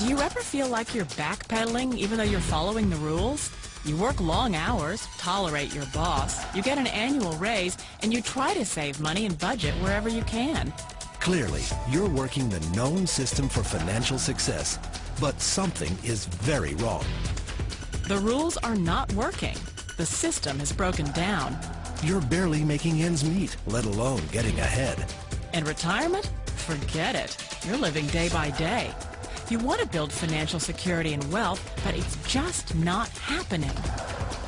Do you ever feel like you're backpedaling even though you're following the rules? You work long hours, tolerate your boss, you get an annual raise, and you try to save money and budget wherever you can. Clearly, you're working the known system for financial success, but something is very wrong. The rules are not working. The system is broken down. You're barely making ends meet, let alone getting ahead. And retirement? Forget it. You're living day by day. You want to build financial security and wealth, but it's just not happening.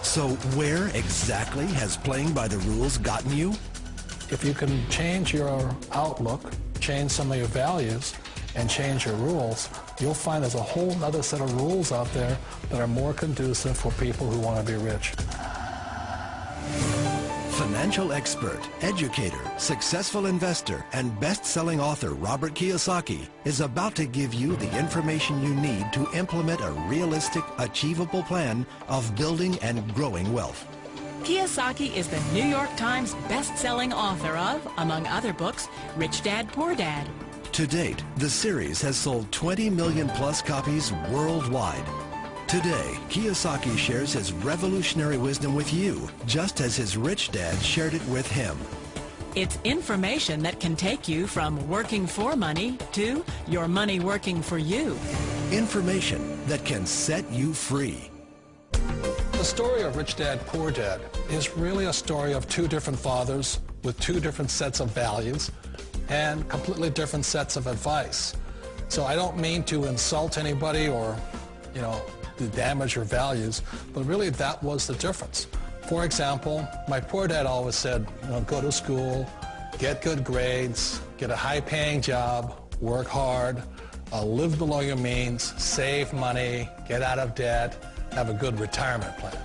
So where exactly has playing by the rules gotten you? If you can change your outlook, change some of your values, and change your rules, you'll find there's a whole other set of rules out there that are more conducive for people who want to be rich. Financial expert, educator, successful investor, and best-selling author Robert Kiyosaki is about to give you the information you need to implement a realistic, achievable plan of building and growing wealth. Kiyosaki is the New York Times best-selling author of, among other books, Rich Dad, Poor Dad. To date, the series has sold 20 million plus copies worldwide. Today, Kiyosaki shares his revolutionary wisdom with you, just as his rich dad shared it with him. It's information that can take you from working for money to your money working for you. Information that can set you free. The story of Rich Dad, Poor Dad is really a story of two different fathers with two different sets of values and completely different sets of advice. So I don't mean to insult anybody or, to damage your values, but really that was the difference. For example, my poor dad always said, go to school, get good grades, get a high-paying job, work hard, live below your means, save money, get out of debt, have a good retirement plan.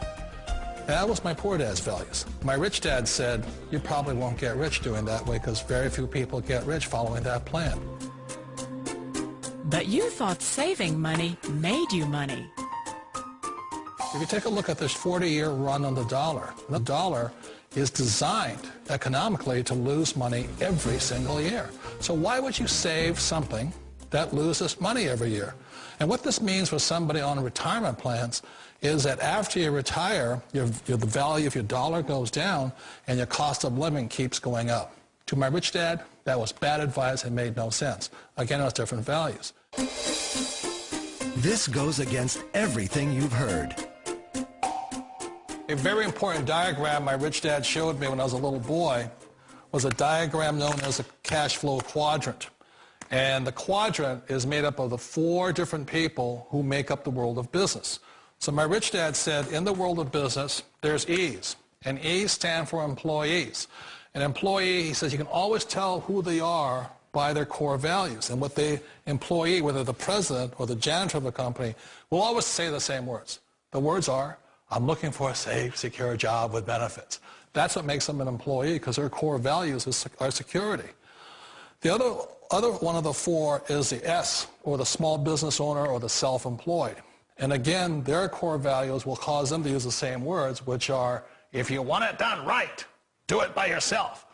And that was my poor dad's values. My rich dad said, you probably won't get rich doing that way because very few people get rich following that plan. But you thought saving money made you money. If you take a look at this 40-year run on the dollar is designed economically to lose money every single year. So why would you save something that loses money every year? And what this means for somebody on retirement plans is that after you retire, the value of your dollar goes down and your cost of living keeps going up. To my rich dad, that was bad advice and made no sense. Again, it was different values. This goes against everything you've heard. A very important diagram my rich dad showed me when I was a little boy was a diagram known as a cash flow quadrant. And the quadrant is made up of the 4 different people who make up the world of business. So my rich dad said, in the world of business, there's E's. And E's stand for employees. An employee, he says, you can always tell who they are by their core values. And what the employee, whether the president or the janitor of the company, will always say the same words. The words are, I'm looking for a safe, secure job with benefits. That's what makes them an employee, because their core values are security. The other one of the 4 is the S, or the small business owner or the self-employed. And again, their core values will cause them to use the same words, which are, if you want it done right, do it by yourself.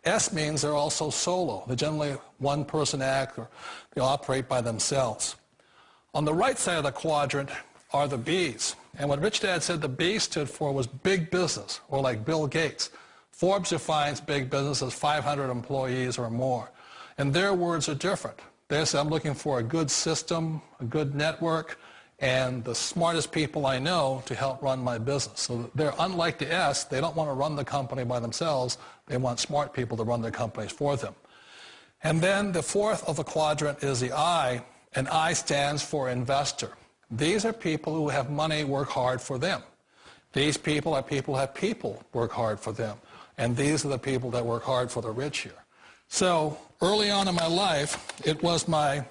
S means they're also solo. They're generally one-person act, or they operate by themselves. On the right side of the quadrant are the B's. And what Rich Dad said the B stood for was big business, or like Bill Gates. Forbes defines big business as 500 employees or more. And their words are different. They say, I'm looking for a good system, a good network, and the smartest people I know to help run my business. So they're unlike the S. They don't want to run the company by themselves. They want smart people to run their companies for them. And then the 4th of the quadrant is the I, and I stands for investor. These are people who have money work hard for them. These people are people who have people work hard for them. And these are the people that work hard for the rich here. So early on in my life, it was my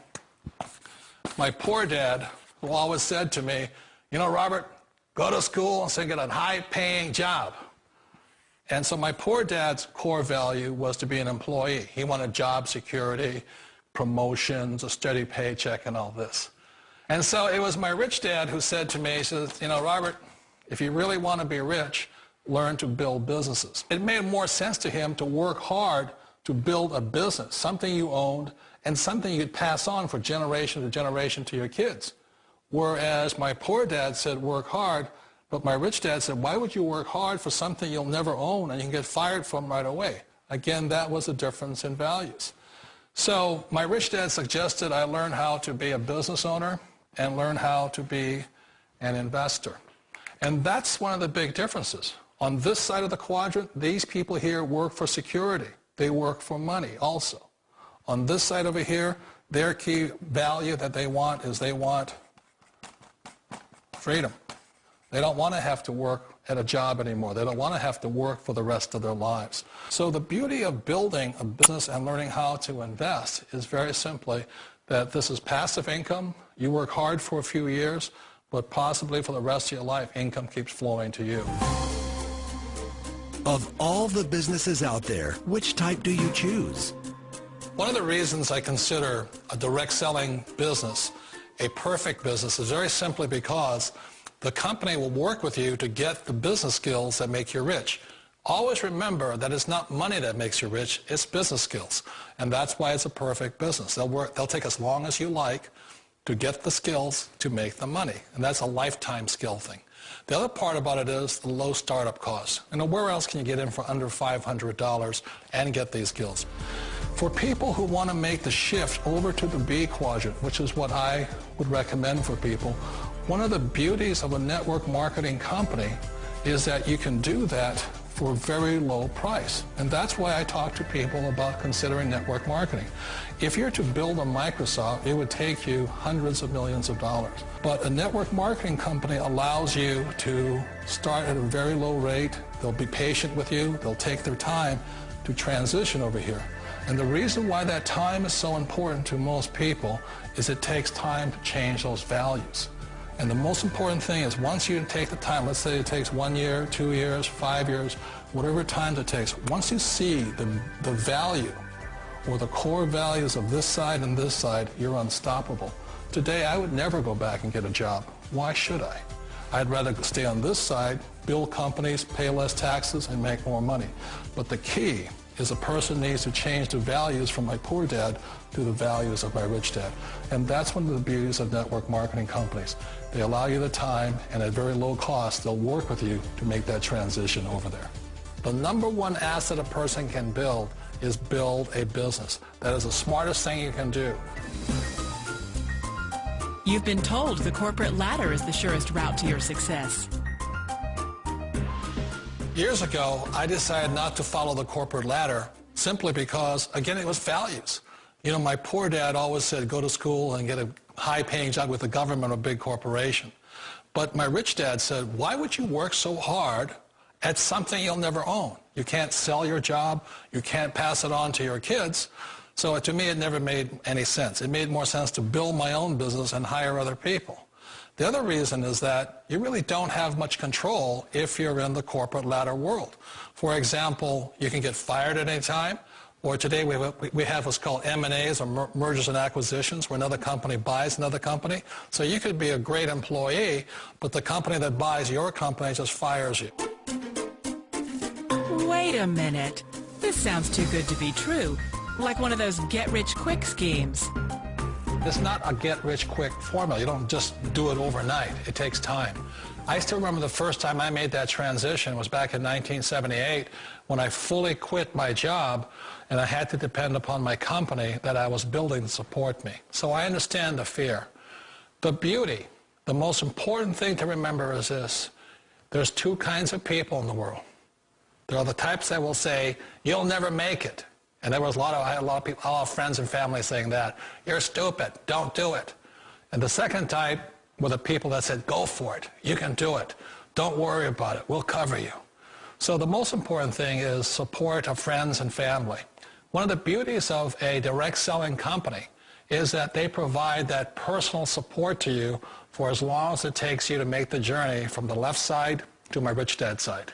poor dad who always said to me, Robert, go to school and get a high-paying job. And so my poor dad's core value was to be an employee. He wanted job security, promotions, a steady paycheck, and all this. And so it was my rich dad who said to me, he says, Robert, if you really want to be rich, learn to build businesses. It made more sense to him to work hard to build a business, something you owned and something you'd pass on for generation to generation to your kids. Whereas my poor dad said, work hard, but my rich dad said, why would you work hard for something you'll never own and you can get fired from right away? Again, that was a difference in values. So my rich dad suggested I learn how to be a business owner and learn how to be an investor. And that's one of the big differences. On this side of the quadrant, these people here work for security. They work for money also. On this side over here, their key value that they want is they want freedom. They don't want to have to work at a job anymore. They don't want to have to work for the rest of their lives. So the beauty of building a business and learning how to invest is very simply that this is passive income. You work hard for a few years, but possibly for the rest of your life, income keeps flowing to you. Of all the businesses out there, which type do you choose? One of the reasons I consider a direct selling business a perfect business is very simply because the company will work with you to get the business skills that make you rich. Always remember that it's not money that makes you rich, it's business skills. And that's why it's a perfect business. They'll take as long as you like to get the skills to make the money. And that's a lifetime skill thing. The other part about it is the low startup cost. Where else can you get in for under $500 and get these skills? For people who want to make the shift over to the B quadrant, which is what I would recommend for people, one of the beauties of a network marketing company is that you can do that for a very low price. And that's why I talk to people about considering network marketing. If you're to build a Microsoft, it would take you hundreds of millions of dollars. But a network marketing company allows you to start at a very low rate. They'll be patient with you. They'll take their time to transition over here. And the reason why that time is so important to most people is it takes time to change those values. And the most important thing is once you take the time, let's say it takes 1 year, 2 years, 5 years, whatever time it takes, once you see the value or the core values of this side and this side, you're unstoppable. Today, I would never go back and get a job. Why should I? I'd rather stay on this side, build companies, pay less taxes, and make more money. But the key is a person needs to change the values from my poor dad to the values of my rich dad. And that's one of the beauties of network marketing companies. They allow you the time, and at very low cost, they'll work with you to make that transition over there. The number one asset a person can build is build a business. That is the smartest thing you can do. You've been told the corporate ladder is the surest route to your success. Years ago, I decided not to follow the corporate ladder simply because, again, it was values. My poor dad always said, go to school and get a high-paying job with the government or a big corporation. But my rich dad said, why would you work so hard at something you'll never own? You can't sell your job. You can't pass it on to your kids. So to me, it never made any sense. It made more sense to build my own business and hire other people. The other reason is that you really don't have much control if you're in the corporate ladder world. For example, you can get fired at any time, or today we have what's called M&As, or mergers and acquisitions, where another company buys another company. So you could be a great employee, but the company that buys your company just fires you. Wait a minute. This sounds too good to be true. Like one of those get-rich-quick schemes. It's not a get-rich-quick formula. You don't just do it overnight. It takes time. I still remember the first time I made that transition was back in 1978 when I fully quit my job and I had to depend upon my company that I was building to support me. So I understand the fear. The beauty, the most important thing to remember is this. There's two kinds of people in the world. There are the types that will say, you'll never make it. And I had a lot of people, a lot of friends and family saying that. You're stupid. Don't do it. And the second type were the people that said, go for it. You can do it. Don't worry about it. We'll cover you. So the most important thing is support of friends and family. One of the beauties of a direct selling company is that they provide that personal support to you for as long as it takes you to make the journey from the left side to my rich dad side.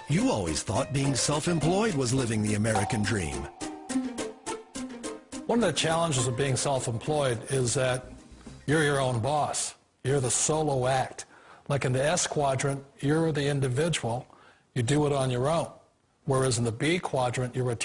You always thought being self-employed was living the American dream. One of the challenges of being self-employed is that you're your own boss. You're the solo act. Like in the S quadrant, you're the individual. You do it on your own. whereas in the B quadrant, you're a